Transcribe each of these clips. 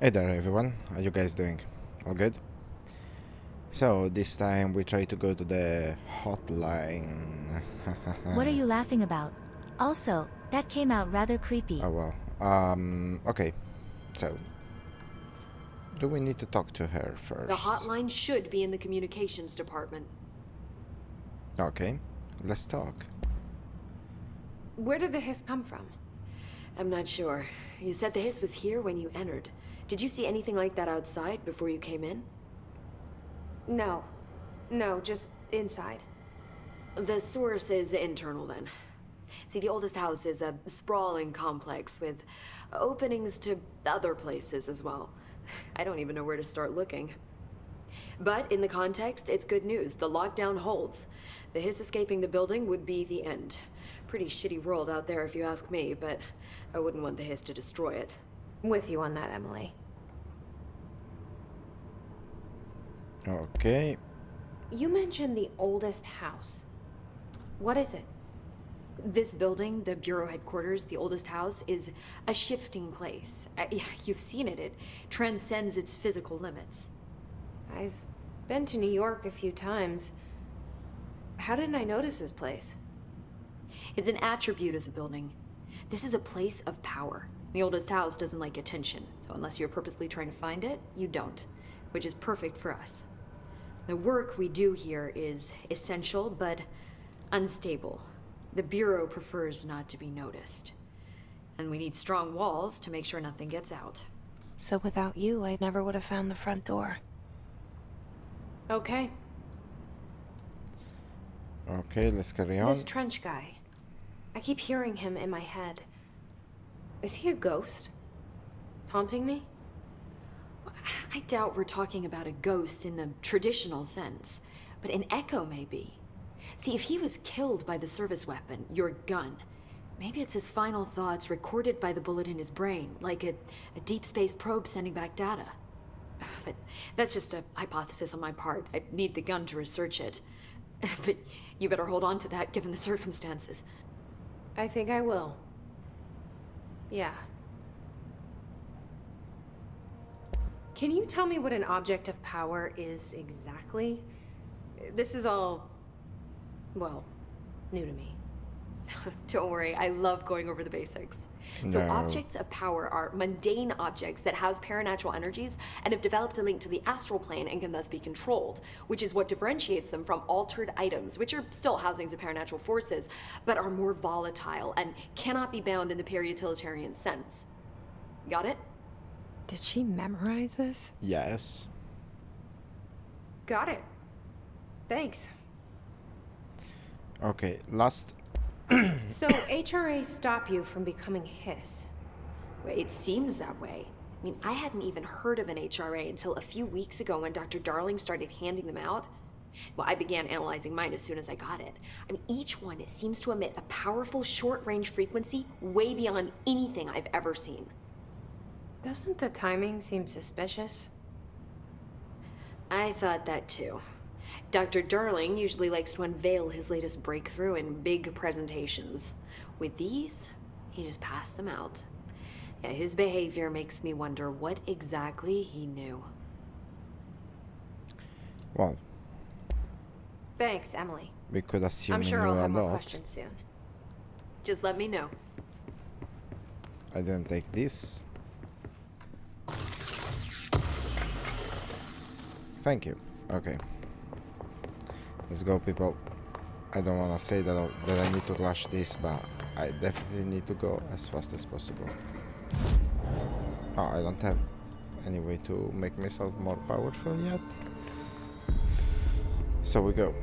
Hey there everyone, how you guys doing? All good? So this time we try to go to the hotline. What are you laughing about? Also, that came out rather creepy. Oh well. Okay. So do we need to talk to her first? The hotline should be in the communications department. Okay. Let's talk. Where did the hiss come from? I'm not sure. You said the hiss was here when you entered. Did you see anything like that outside before you came in? No. No, just inside. The source is internal then. See, the oldest house is a sprawling complex with openings to other places as well. I don't even know where to start looking. But in the context, it's good news. The lockdown holds. The hiss escaping the building would be the end. Pretty shitty world out there if you ask me, but I wouldn't want the hiss to destroy it. With you on that, Emily. Okay. You mentioned the oldest house. What is it? This building, the Bureau headquarters, the oldest house, is a shifting place. You've seen it. It transcends its physical limits. I've been to New York a few times. How didn't I notice this place? It's an attribute of the building. This is a place of power. The oldest house doesn't like attention, so unless you're purposely trying to find it, you don't, which is perfect for us. The work we do here is essential, but unstable. The Bureau prefers not to be noticed. And we need strong walls to make sure nothing gets out. So without you, I never would have found the front door. Okay. Okay, let's carry on. This Trench guy. I keep hearing him in my head. Is he a ghost? Haunting me? I doubt we're talking about a ghost in the traditional sense, but an echo maybe. See, if he was killed by the service weapon, your gun, maybe it's his final thoughts recorded by the bullet in his brain, like a deep space probe sending back data. But that's just a hypothesis on my part. I'd need the gun to research it. But you better hold on to that given the circumstances. I think I will. Yeah. Can you tell me what an object of power is exactly? This is all, well, new to me. Don't worry, I love going over the basics. So No. objects of power are mundane objects that house paranatural energies and have developed a link to the astral plane and can thus be controlled, which is what differentiates them from altered items, which are still housings of paranatural forces, but are more volatile and cannot be bound in the peri-utilitarian sense. Got it? Did she memorize this? Yes. Got it. Thanks. Okay, last. So HRA stop you from becoming hiss. Well, it seems that way. I mean, I hadn't even heard of an HRA until a few weeks ago when Dr. Darling started handing them out. Well, I began analyzing mine as soon as I got it. I mean, each one seems to emit a powerful short-range frequency way beyond anything I've ever seen. Doesn't the timing seem suspicious? I thought that too. Dr. Darling usually likes to unveil his latest breakthrough in big presentations. With these, he just passed them out. Yeah, his behavior makes me wonder what exactly he knew. Well, Thanks, Emily. we could assume I'm he sure knew I'll a have more lot. questions soon. Just let me know. I didn't take this. Thank you. Okay. Let's go, people. I don't want to say that I need to rush this, but I definitely need to go as fast as possible. Oh, I don't have any way to make myself more powerful yet. So we go.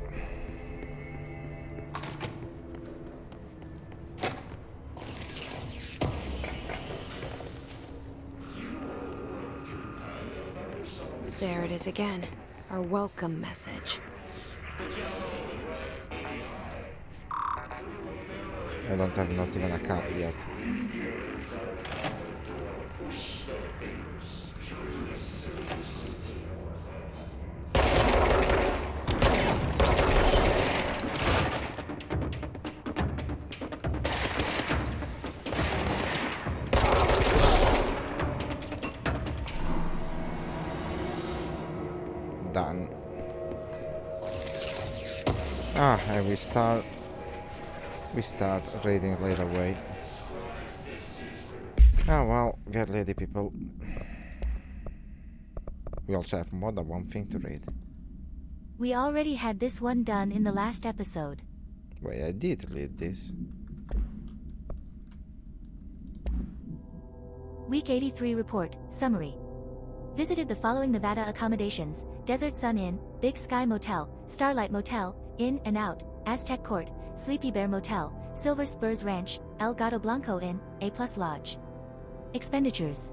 There it is again. Our welcome message. I don't have not even a card yet. done. Ah, and we start raiding right away. Ah, well, get ready, people. We also have more than one thing to raid. We already had this one done in the last episode. Wait, I did read this. Week 83 report, summary. Visited the following Nevada accommodations: Desert Sun Inn, Big Sky Motel, Starlight Motel, In and Out, Aztec Court, Sleepy Bear Motel, Silver Spurs Ranch, El Gato Blanco Inn, A Plus Lodge. Expenditures.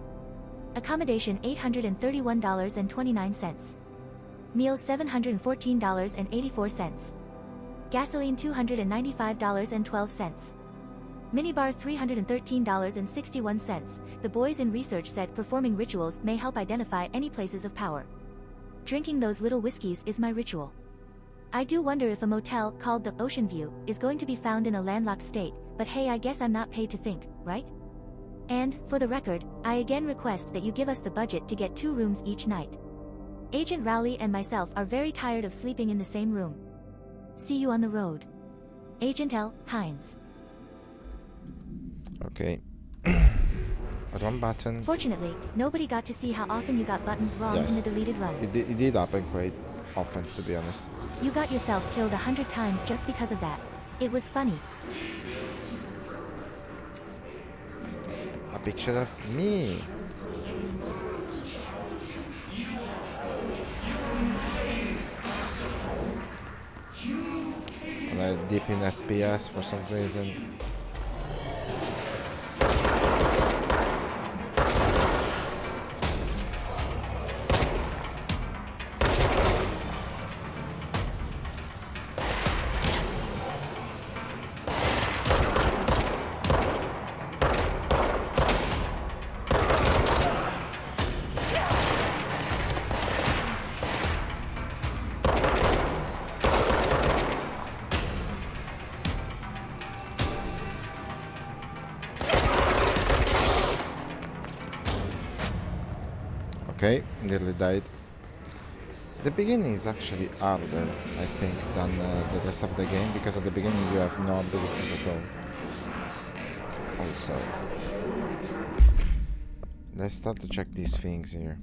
Accommodation $831.29. Meals $714.84. Gasoline $295.12. Minibar $313.61. The boys in research said performing rituals may help identify any places of power. Drinking those little whiskeys is my ritual. I do wonder if a motel called the Ocean View is going to be found in a landlocked state, but hey, I guess I'm not paid to think, right? And, for the record, I again request that you give us the budget to get 2 rooms each night. Agent Rowley and myself are very tired of sleeping in the same room. See you on the road. Agent L. Hines. Okay. Run button. Fortunately, nobody got to see how often you got buttons wrong in the deleted run. It did happen quite often, to be honest. You got yourself killed 100 times just because of that. It was funny. A picture of me. And I dip in FPS for some reason. Okay, nearly died. The beginning is actually harder, I think, than the rest of the game, because at the beginning you have no abilities at all. Also, let's start to check these things here.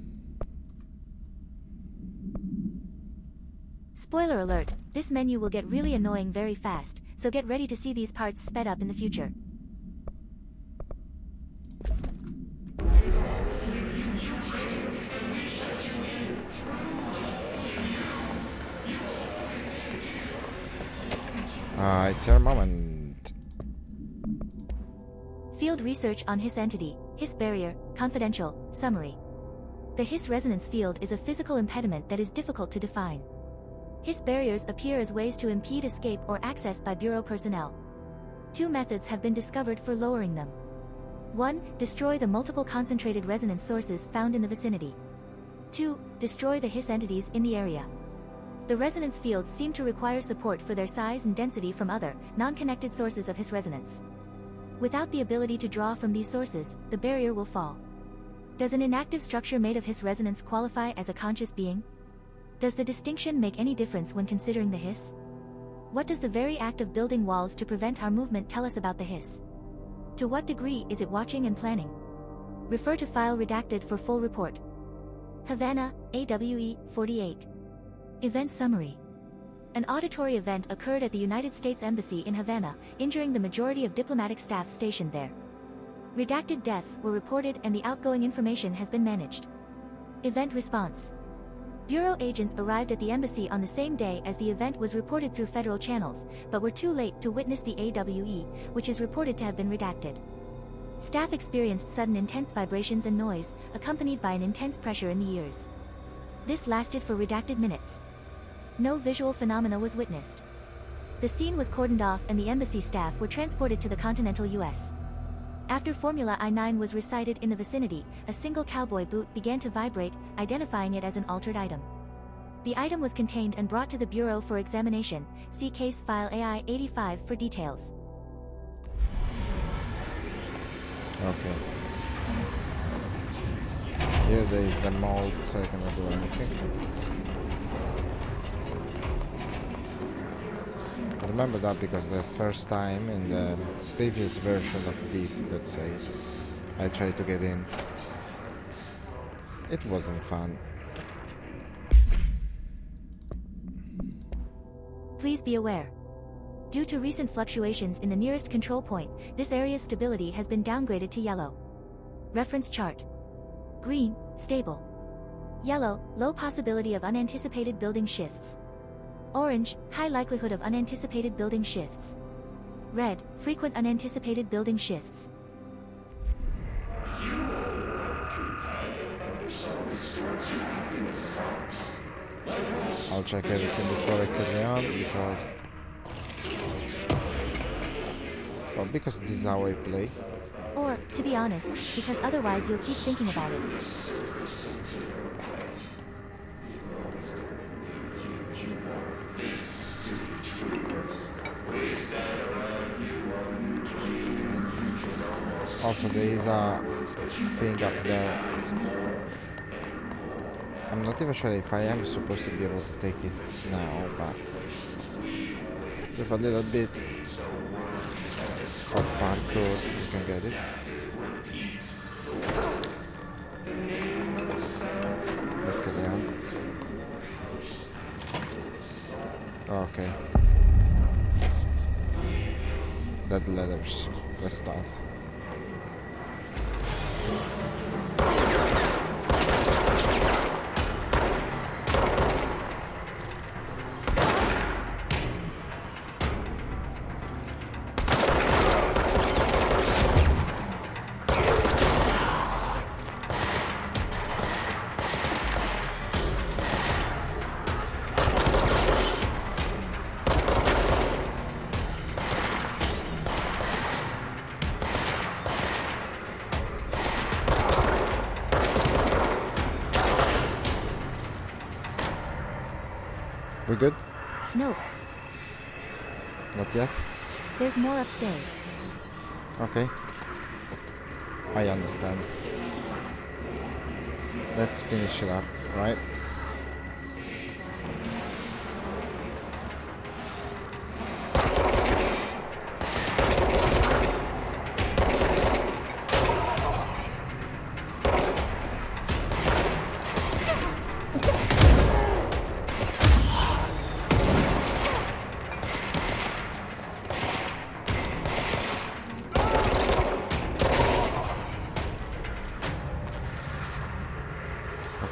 Spoiler alert, this menu will get really annoying very fast, so get ready to see these parts sped up in the future. It's your moment. Field research on Hiss entity, Hiss barrier, confidential, summary. The Hiss resonance field is a physical impediment that is difficult to define. Hiss barriers appear as ways to impede escape or access by Bureau personnel. 2 methods have been discovered for lowering them. 1. Destroy the multiple concentrated resonance sources found in the vicinity. 2. Destroy the Hiss entities in the area. The resonance fields seem to require support for their size and density from other, non-connected sources of Hiss resonance. Without the ability to draw from these sources, the barrier will fall. Does an inactive structure made of Hiss resonance qualify as a conscious being? Does the distinction make any difference when considering the Hiss? What does the very act of building walls to prevent our movement tell us about the Hiss? To what degree is it watching and planning? Refer to file redacted for full report. Havana, AWE 48. Event summary. An auditory event occurred at the United States Embassy in Havana, injuring the majority of diplomatic staff stationed there. Redacted deaths were reported and the outgoing information has been managed. Event response. Bureau agents arrived at the embassy on the same day as the event was reported through federal channels, but were too late to witness the AWE, which is reported to have been redacted. Staff experienced sudden intense vibrations and noise, accompanied by an intense pressure in the ears. This lasted for redacted minutes. No visual phenomena was witnessed. The scene was cordoned off and the embassy staff were transported to the continental US. After Formula I-9 was recited in the vicinity, a single cowboy boot began to vibrate, identifying it as an altered item. The item was contained and brought to the Bureau for examination. See case file AI-85 for details. Okay. Here there is the mold, so I cannot do anything. remember that because the first time in the previous version of this, let's say, I tried to get in. It wasn't fun. Please be aware. Due to recent fluctuations in the nearest control point, this area's stability has been downgraded to yellow. Reference chart. Green, stable. Yellow, low possibility of unanticipated building shifts. Orange, high likelihood of unanticipated building shifts. Red, frequent unanticipated building shifts. I'll check everything before I carry on because... Well, because this is how I play. Or, to be honest, because otherwise you'll keep thinking about it. Also, there is a thing up there. I'm not even sure if I am supposed to be able to take it now, but with a little bit of parkour, you can get it. Let's carry on. Okay. Dead letters. Let's start. We good? No, Not yet? there's more upstairs. Okay. I understand. Let's finish it up, right?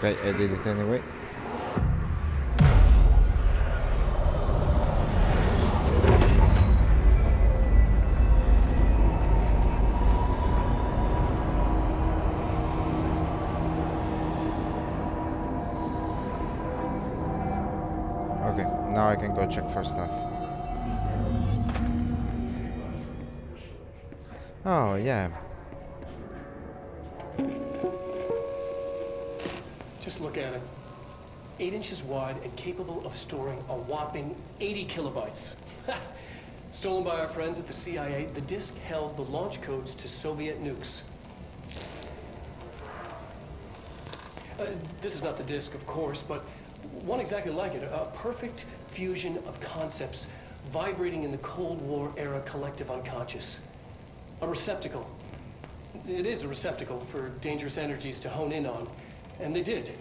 Okay, I did it anyway. Okay, now I can go check for stuff. Oh, yeah. Just look at it. 8 inches wide and capable of storing a whopping 80 kilobytes. Stolen by our friends at the CIA, the disk held the launch codes to Soviet nukes. This is not the disk, of course, but one exactly like it. A perfect fusion of concepts vibrating in the Cold War era collective unconscious. A receptacle. It is a receptacle for dangerous energies to hone in on. And they did.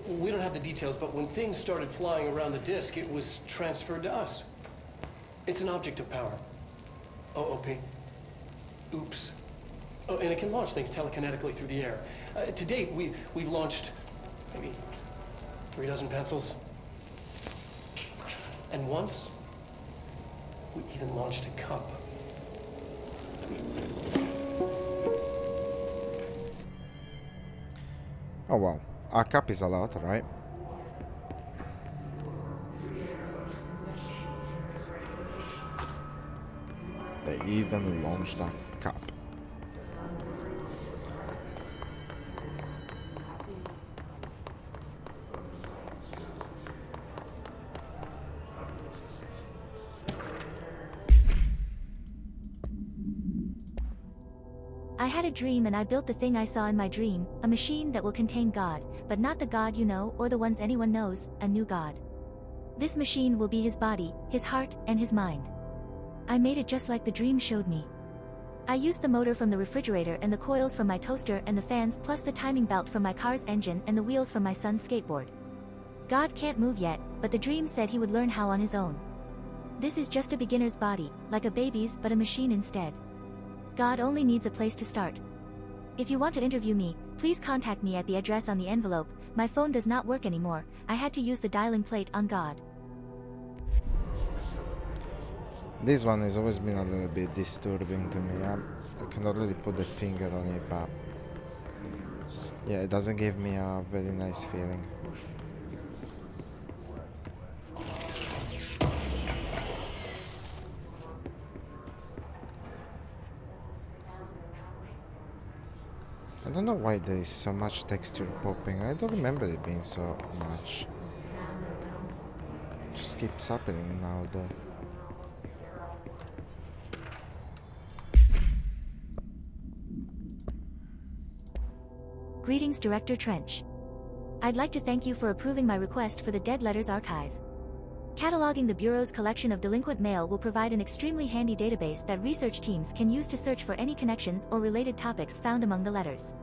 We don't have the details, but when things started flying around the disk, it was transferred to us. It's an object of power. OOP. Oops. Oh, and it can launch things telekinetically through the air. To date, we've launched maybe 3 dozen pencils. And once, we even launched a cup. Oh well, a cup is a lot, right? They even launched a cup. I had a dream and I built the thing I saw in my dream, a machine that will contain God, but not the God you know or the ones anyone knows, a new God. This machine will be his body, his heart, and his mind. I made it just like the dream showed me. I used the motor from the refrigerator and the coils from my toaster and the fans plus the timing belt from my car's engine and the wheels from my son's skateboard. God can't move yet, but the dream said he would learn how on his own. This is just a beginner's body, like a baby's but a machine instead. God only needs a place to start. If you want to interview me, please contact me at the address on the envelope. My phone does not work anymore. I had to use the dialing plate on God. This one has always been a little bit disturbing to me. I cannot really put the finger on it, but yeah, it doesn't give me a very nice feeling. I don't know why there is so much texture popping. I don't remember it being so much. Just keeps happening now though. Greetings, Director Trench. I'd like to thank you for approving my request for the Dead Letters Archive. Cataloging the Bureau's collection of delinquent mail will provide an extremely handy database that research teams can use to search for any connections or related topics found among the letters.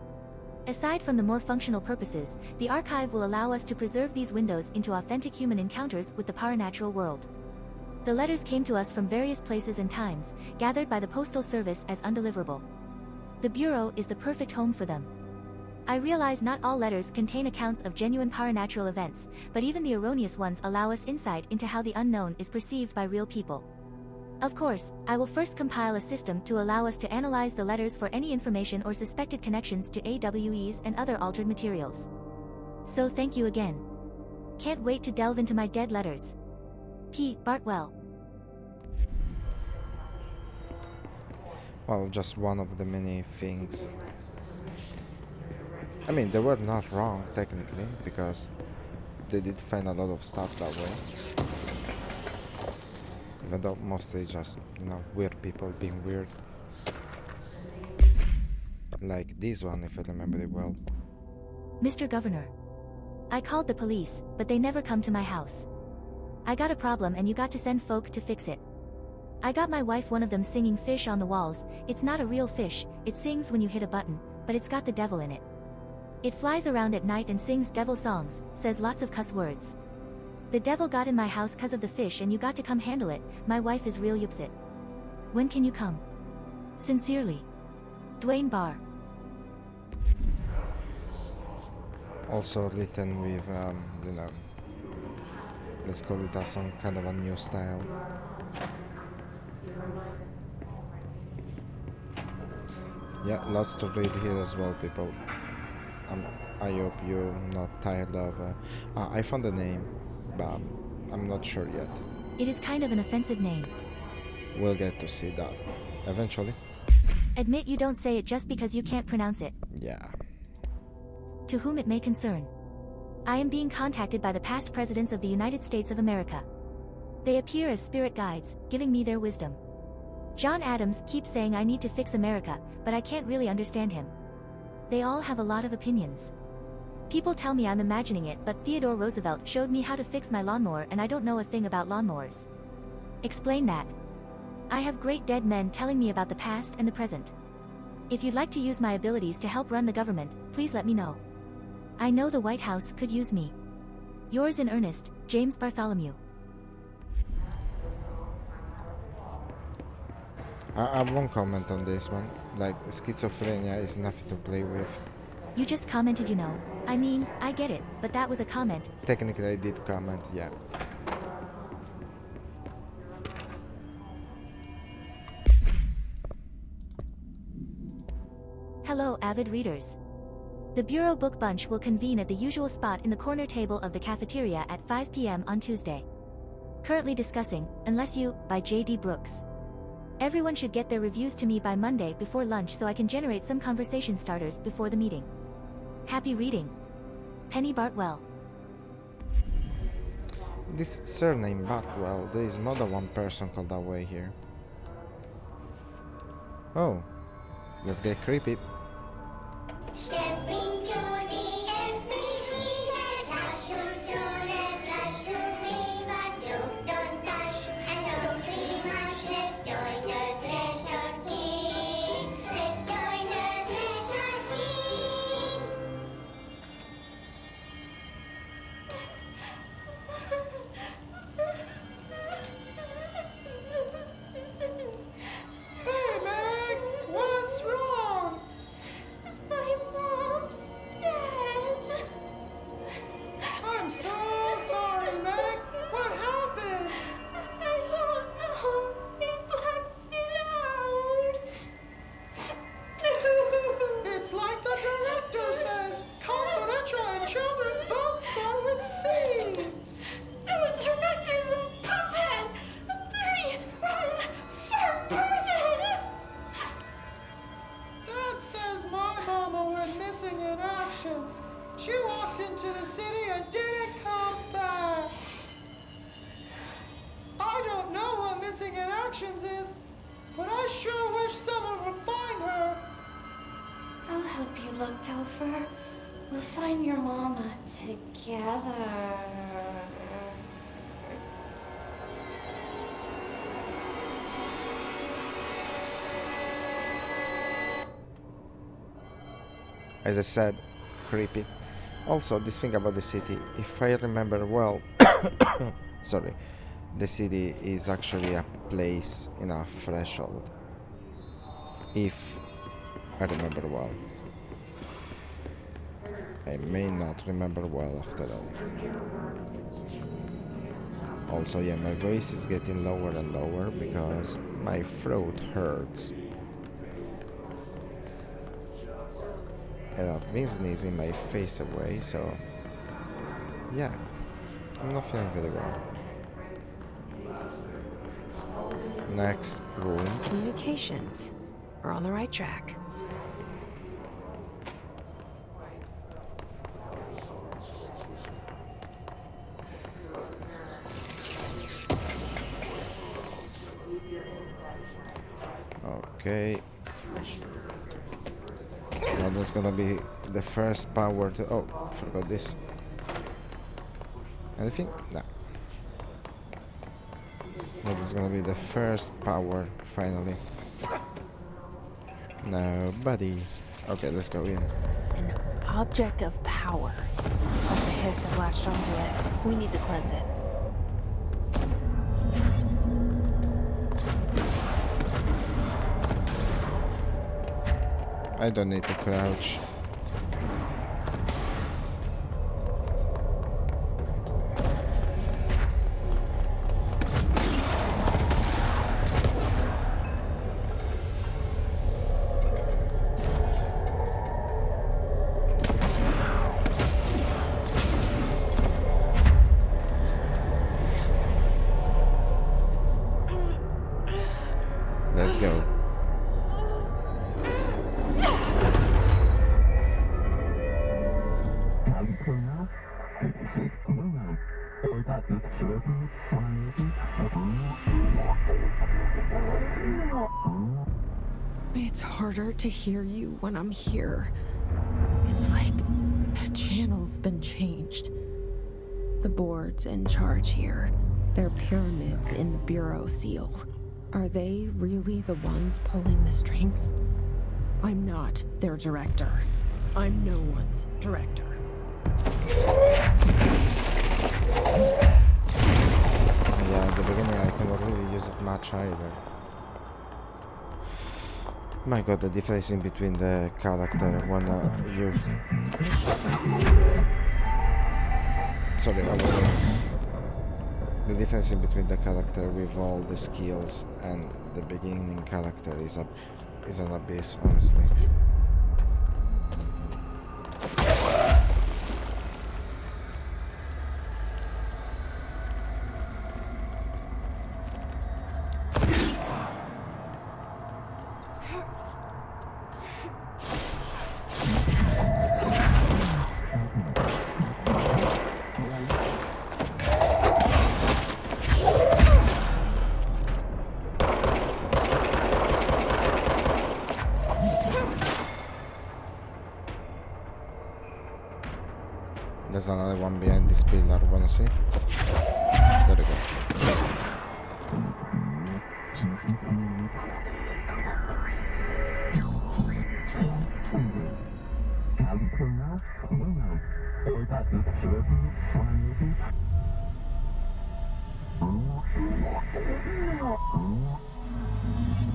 Aside from the more functional purposes, the archive will allow us to preserve these windows into authentic human encounters with the paranatural world. The letters came to us from various places and times, gathered by the Postal Service as undeliverable. The Bureau is the perfect home for them. I realize not all letters contain accounts of genuine paranatural events, but even the erroneous ones allow us insight into how the unknown is perceived by real people. Of course, I will first compile a system to allow us to analyze the letters for any information or suspected connections to AWEs and other altered materials. So thank you again. Can't wait to delve into my dead letters. P. Bartwell. Well, just one of the many things. I mean, they were not wrong, technically, because they did find a lot of stuff that way. Even though mostly just, weird people being weird. Like this one, if I remember it well. Mr. Governor. I called the police, but they never come to my house. I got a problem and you got to send folk to fix it. I got my wife one of them singing fish on the walls. It's not a real fish, it sings when you hit a button, but it's got the devil in it. It flies around at night and sings devil songs, says lots of cuss words. The devil got in my house 'cause of the fish and you got to come handle it. My wife is real upset. When can you come? Sincerely. Dwayne Barr. Also written with, let's call it some kind of a new style. Yeah, lots to read here as well, people. I hope you're not tired of... I found the name, but I'm not sure yet. It is kind of an offensive name. We'll get to see that eventually. Admit you don't say it just because you can't pronounce it. Yeah. To whom it may concern. I am being contacted by the past presidents of the United States of America. They appear as spirit guides, giving me their wisdom. John Adams keeps saying I need to fix America, but I can't really understand him. They all have a lot of opinions. People tell me I'm imagining it, but Theodore Roosevelt showed me how to fix my lawnmower and I don't know a thing about lawnmowers. Explain that. I have great dead men telling me about the past and the present. If you'd like to use my abilities to help run the government, please let me know. I know the White House could use me. Yours in earnest, James Bartholomew. I won't comment on this one. Like, schizophrenia is nothing to play with. You just commented, I mean, I get it, but that was a comment. Technically I did comment, yeah. Hello, avid readers. The Bureau Book Bunch will convene at the usual spot in the corner table of the cafeteria at 5 p.m. on Tuesday. Currently discussing, Unless You, by J.D. Brooks. Everyone should get their reviews to me by Monday before lunch so I can generate some conversation starters before the meeting. Happy reading. Penny Bartwell. This surname Bartwell, there is more than one person called that way here. Oh, let's get creepy. Stepping to the FBC, let's rush to do, let's rush to read, but my mama went missing in actions. She walked into the city and didn't come back. I don't know what missing in actions is, but I sure wish someone would find her. I'll help you look, Topher. We'll find your mama together. As I said, creepy. Also, this thing about the city, if I remember well, sorry, the city is actually a place in a threshold. If I remember well. I may not remember well after all. Also, yeah, my voice is getting lower and lower because my throat hurts. And I've been sneezing my face away, so yeah, I'm not feeling very well. Next room. Communications. We're on the right track. Okay. Now that's gonna be the first power to... Oh, forgot this. Anything? No. That is gonna be the first power, finally. Nobody. Okay, let's go in. An object of power. Looks like the hiss have latched onto it. We need to cleanse it. I don't need to crouch. Let's go. It's harder to hear you when I'm here. It's like the channel's been changed. The board's in charge here. They're pyramids in the Bureau seal. Are they really the ones pulling the strings? I'm not their director. I'm no one's director. Yeah, at the beginning I cannot really use it much either. My god, the difference in between the character when you're... Sorry, I was... The difference in between the character with all the skills and the beginning character is an abyss, honestly. There's another one behind this pillar, wanna see? There we go.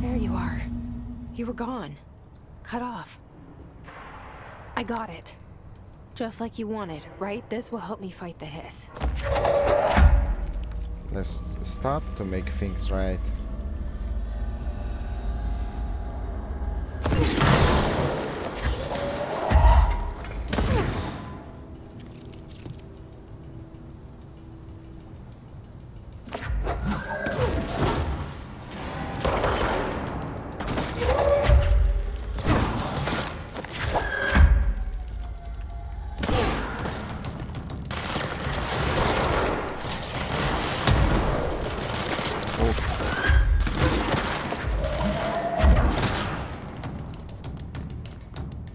There you are. You were gone. Cut off. I got it. Just like you wanted, right? This will help me fight the hiss. Let's start to make things right.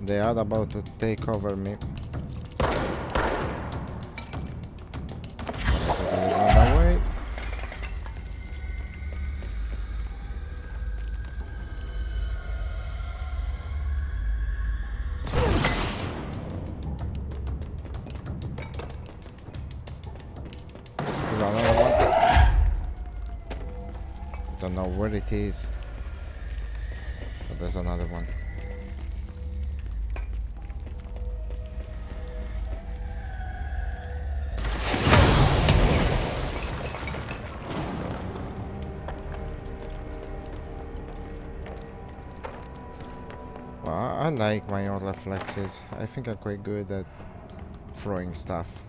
They are about to take over me. Run away. Still another one. Don't know where it is, but there's another one. Well, I like my own reflexes. I think I'm quite good at throwing stuff.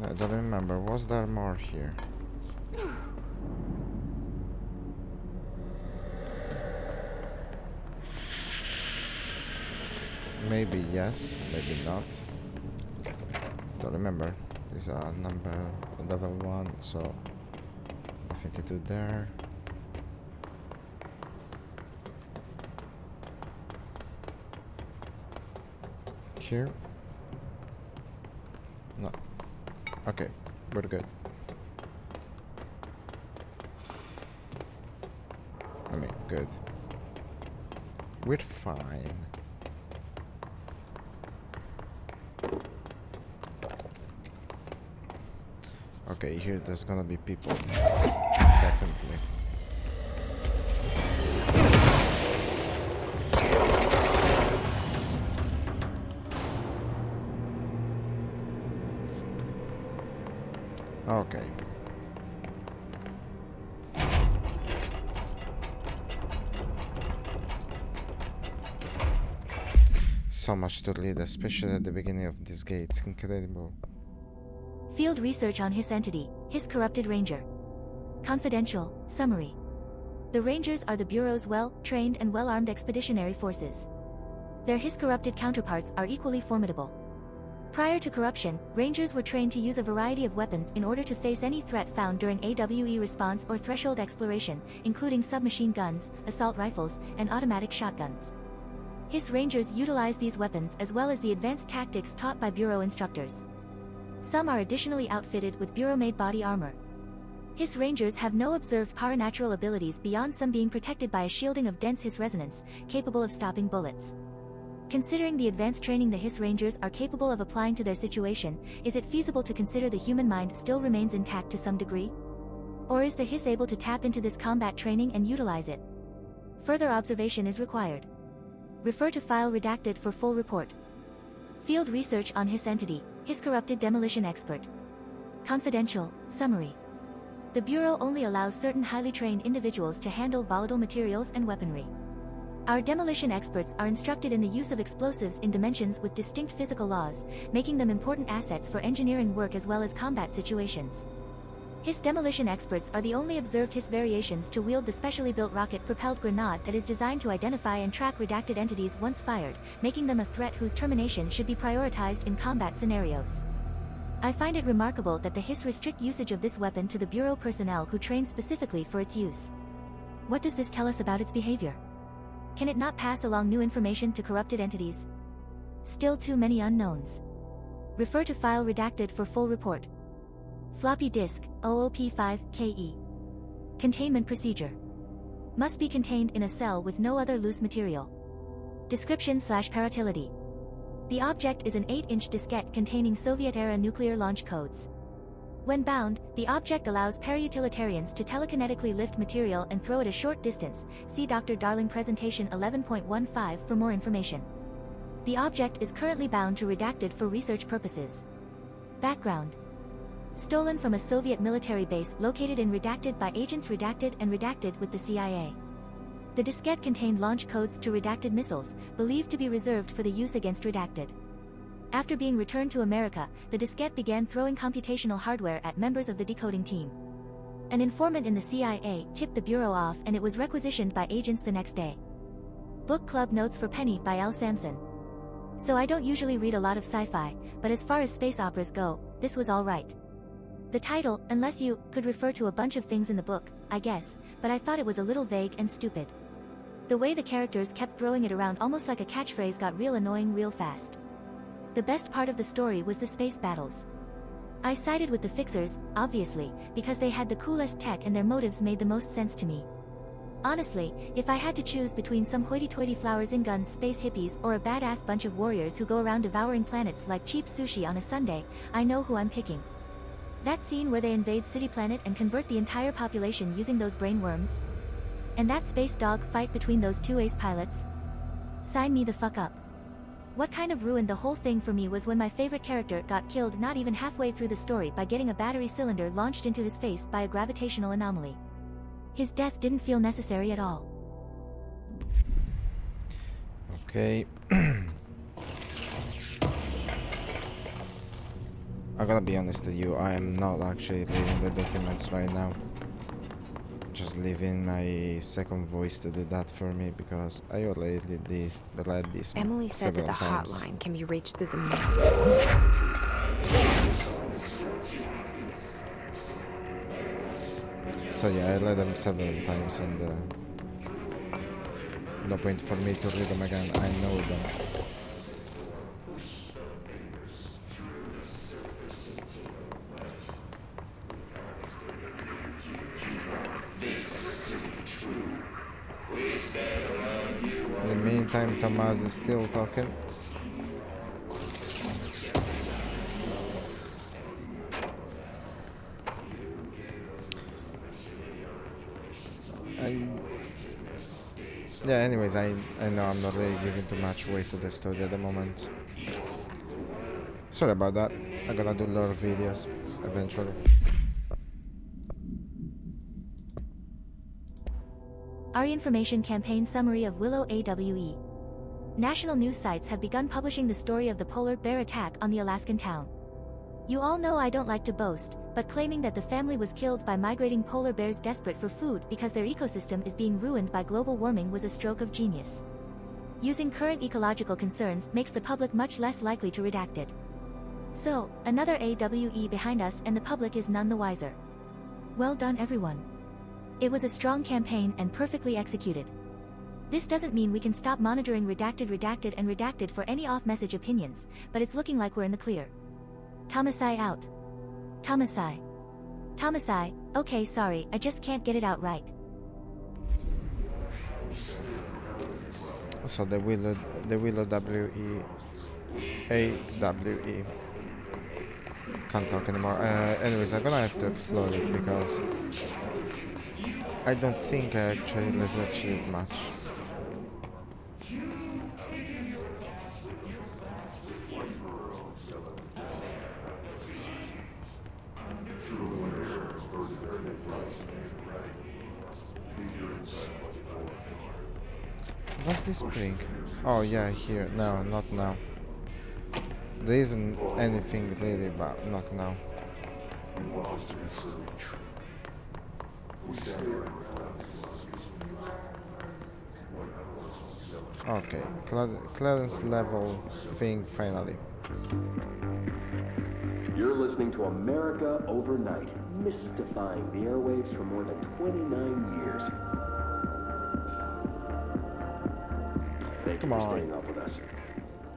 I don't remember. Was there more here? Maybe yes, maybe not. Don't remember. These are level 1, so nothing to do there. Here? No. Okay, we're good. I mean, good. We're fine. Okay, here there's gonna be people. Definitely. Okay. So much to read, especially at the beginning of this gate. It's incredible. Field research on Hiss entity, Hiss corrupted ranger. Confidential, summary. The Rangers are the Bureau's well-trained and well-armed expeditionary forces. Their Hiss corrupted counterparts are equally formidable. Prior to corruption, Rangers were trained to use a variety of weapons in order to face any threat found during AWE response or threshold exploration, including submachine guns, assault rifles, and automatic shotguns. Hiss Rangers utilize these weapons as well as the advanced tactics taught by Bureau instructors. Some are additionally outfitted with Bureau-made body armor. Hiss Rangers have no observed paranatural abilities beyond some being protected by a shielding of dense Hiss resonance, capable of stopping bullets. Considering the advanced training the Hiss Rangers are capable of applying to their situation, is it feasible to consider the human mind still remains intact to some degree? Or is the Hiss able to tap into this combat training and utilize it? Further observation is required. Refer to file redacted for full report. Field research on Hiss entity, Hiss corrupted demolition expert. Confidential, summary. The Bureau only allows certain highly trained individuals to handle volatile materials and weaponry. Our demolition experts are instructed in the use of explosives in dimensions with distinct physical laws, making them important assets for engineering work as well as combat situations. Hiss demolition experts are the only observed Hiss variations to wield the specially built rocket-propelled grenade that is designed to identify and track redacted entities once fired, making them a threat whose termination should be prioritized in combat scenarios. I find it remarkable that the Hiss restrict usage of this weapon to the Bureau personnel who train specifically for its use. What does this tell us about its behavior? Can it not pass along new information to corrupted entities? Still too many unknowns. Refer to file redacted for full report. Floppy disk, OOP5-KE. Containment procedure. Must be contained in a cell with no other loose material. Description/paratility. The object is an 8-inch diskette containing Soviet-era nuclear launch codes. When bound, the object allows para-utilitarians to telekinetically lift material and throw it a short distance. See Dr. Darling Presentation 11.15 for more information. The object is currently bound to redacted for research purposes. Background. Stolen from a Soviet military base located in Redacted by agents Redacted and Redacted with the CIA. The diskette contained launch codes to redacted missiles, believed to be reserved for the use against Redacted. After being returned to America, the diskette began throwing computational hardware at members of the decoding team. An informant in the CIA tipped the Bureau off and it was requisitioned by agents the next day. Book Club Notes for Penny by L. Sampson. So I don't usually read a lot of sci-fi, but as far as space operas go, this was alright. The title, unless you, could refer to a bunch of things in the book, I guess, but I thought it was a little vague and stupid. The way the characters kept throwing it around almost like a catchphrase got real annoying real fast. The best part of the story was the space battles. I sided with the Fixers, obviously, because they had the coolest tech and their motives made the most sense to me. Honestly, if I had to choose between some hoity-toity flowers and guns space hippies or a badass bunch of warriors who go around devouring planets like cheap sushi on a Sunday, I know who I'm picking. That scene where they invade City Planet and convert the entire population using those brain worms? And that space dog fight between those two ace pilots? Sign me the fuck up. What kind of ruined the whole thing for me was when my favorite character got killed not even halfway through the story by getting a battery cylinder launched into his face by a gravitational anomaly. His death didn't feel necessary at all. Okay. I gotta be honest with you, I am not actually reading the documents right now. Just leaving my second voice to do that for me because I already read this Emily said that several the times. hotline can be reached through the mail. So yeah, I read them several times and no point for me to read them again, I know them. In the meantime, Thomas is still talking. Yeah, anyways, I know I'm not really giving too much weight to the story at the moment. Sorry about that. I'm gonna do lore videos eventually. Our information campaign summary of Willow AWE. National news sites have begun publishing the story of the polar bear attack on the Alaskan town. You all know I don't like to boast, but claiming that the family was killed by migrating polar bears desperate for food because their ecosystem is being ruined by global warming was a stroke of genius. Using current ecological concerns makes the public much less likely to redact it. So, another AWE behind us and the public is none the wiser. Well done everyone. It was a strong campaign and perfectly executed. This doesn't mean we can stop monitoring redacted for any off-message opinions, but it's looking like we're in the clear. Thomasai out. Thomasai. Thomasai, okay sorry, I just can't get it out right. So the Willow AWE. Can't talk anymore. Anyways, I'm gonna have to explode it because I don't think I actually researched it much. What's this spring? Oh yeah, here. No, not now. There isn't anything really, but not now. Okay, clearance level thing finally. You're listening to America Overnight, mystifying the airwaves for more than 29 years. Thank you for staying up with us.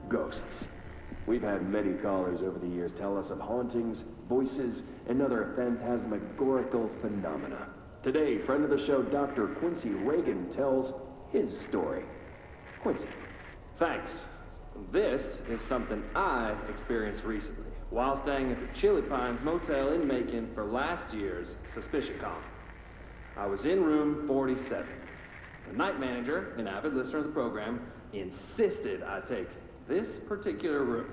Ghosts. We've had many callers over the years tell us of hauntings, voices, and other phantasmagorical phenomena. Today, friend of the show, Dr. Quincy Reagan, tells his story. Quincy. Thanks. This is something I experienced recently while staying at the Chili Pines Motel in Macon for last year's SuspicionCon. I was in room 47. The night manager, an avid listener of the program, insisted I take this particular room.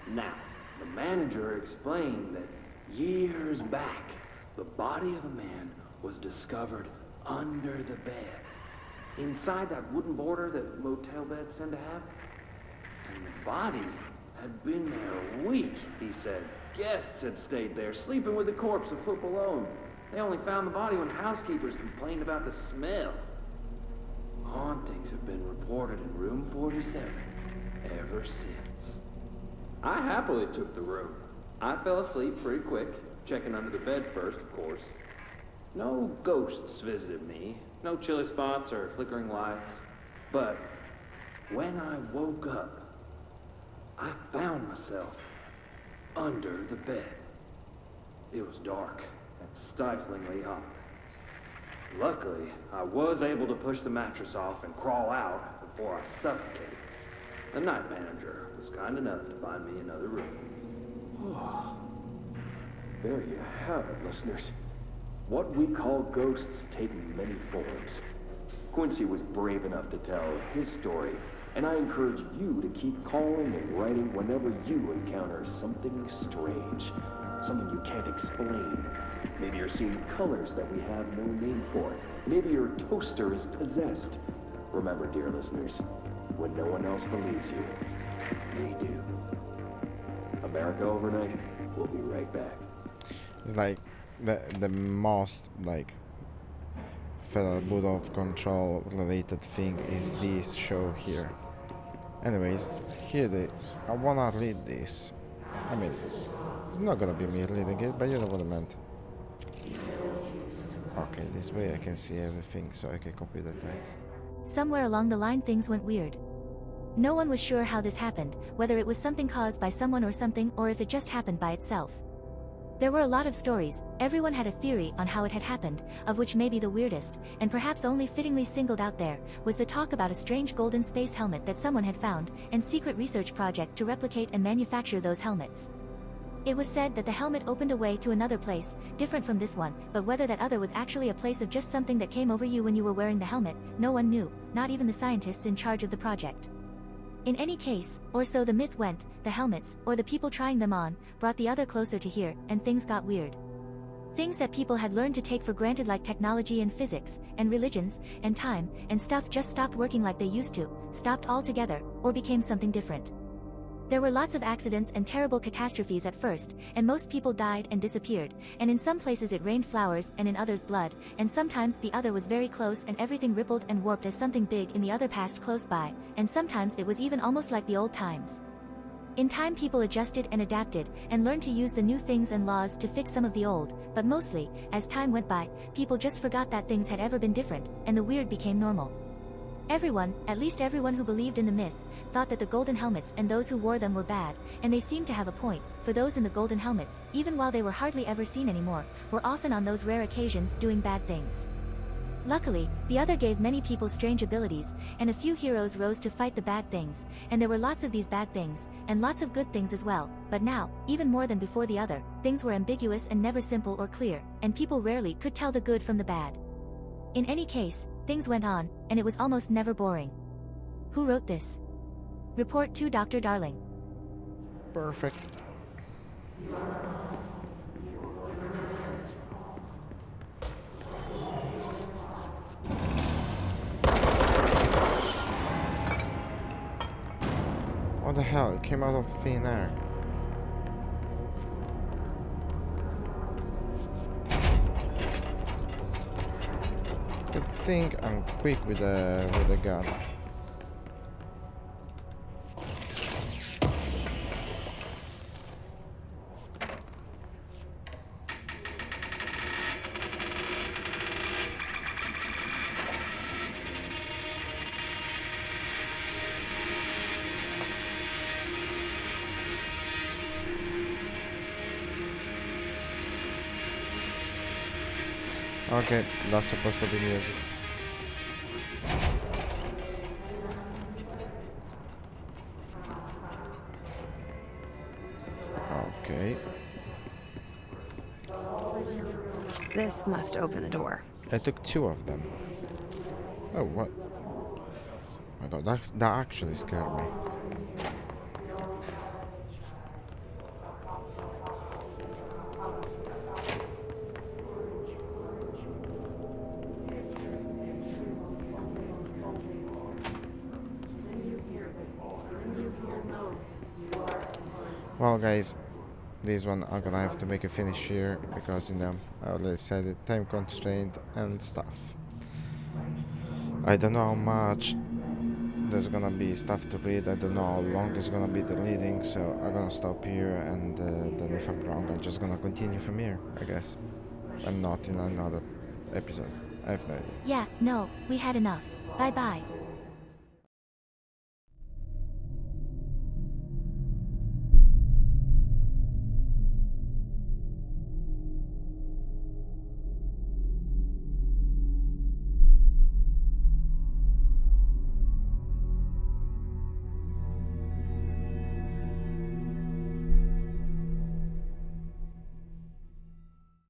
Now, the manager explained that years back, the body of a man was discovered under the bed, inside that wooden border that motel beds tend to have. And the body had been there a week, he said. Guests had stayed there, sleeping with the corpse a foot below. They only found the body when housekeepers complained about the smell. Hauntings have been reported in room 47 ever since. ghosts. I happily took the room. I fell asleep pretty quick, checking under the bed first, of course. No ghosts visited me, no chilly spots or flickering lights. But when I woke up, I found myself under the bed. It was dark and stiflingly hot. Luckily, I was able to push the mattress off and crawl out before I suffocated. The night manager was kind enough to find me another room. Oh, there you have it, listeners. What we call ghosts take many forms. Quincy was brave enough to tell his story, and I encourage you to keep calling and writing whenever you encounter something strange, something you can't explain. Maybe you're seeing colors that we have no name for. Maybe your toaster is possessed. Remember, dear listeners, when no one else believes you, we do. America Overnight, we'll be right back. It's like the most like federal of control related thing is this show here. Anyways, here I wanna read this. I mean, it's not gonna be me reading it, but you know what I meant. Okay, this way I can see everything, so I can copy the text. Somewhere along the line things went weird. No one was sure how this happened, whether it was something caused by someone or something, or if it just happened by itself. There were a lot of stories, everyone had a theory on how it had happened, of which maybe the weirdest, and perhaps only fittingly singled out there, was the talk about a strange golden space helmet that someone had found, and secret research project to replicate and manufacture those helmets. It was said that the helmet opened a way to another place, different from this one, but whether that other was actually a place of just something that came over you when you were wearing the helmet, no one knew, not even the scientists in charge of the project. In any case, or so the myth went, the helmets, or the people trying them on, brought the other closer to here, and things got weird. Things that people had learned to take for granted like technology and physics, and religions, and time, and stuff just stopped working like they used to, stopped altogether, or became something different. There were lots of accidents and terrible catastrophes at first, and most people died and disappeared, and in some places it rained flowers and in others blood, and sometimes the other was very close and everything rippled and warped as something big in the other passed close by, and sometimes it was even almost like the old times. In time people adjusted and adapted, and learned to use the new things and laws to fix some of the old, but mostly, as time went by, people just forgot that things had ever been different, and the weird became normal. Everyone, at least everyone who believed in the myth, thought that the golden helmets and those who wore them were bad, and they seemed to have a point, for those in the golden helmets, even while they were hardly ever seen anymore, were often on those rare occasions doing bad things. Luckily, the other gave many people strange abilities, and a few heroes rose to fight the bad things, and there were lots of these bad things, and lots of good things as well, but now, even more than before the other, things were ambiguous and never simple or clear, and people rarely could tell the good from the bad. In any case, things went on, and it was almost never boring. Who wrote this? Report to Dr. Darling. Perfect. What the hell? It came out of thin air. Good thing I'm quick with the gun. Okay, that's supposed to be music. Okay. This must open the door. I took 2 of them. Oh, what? Oh my god, that actually scared me. Well guys, this one I'm gonna have to make a finish here because you know I already said it, time constraint and stuff. I don't know how much there's gonna be stuff to read. I don't know how long it's gonna be the reading, so I'm gonna stop here, and then if I'm wrong, I'm just gonna continue from here, I guess, and not in another episode. I have no idea. Yeah, no, we had enough. Bye bye.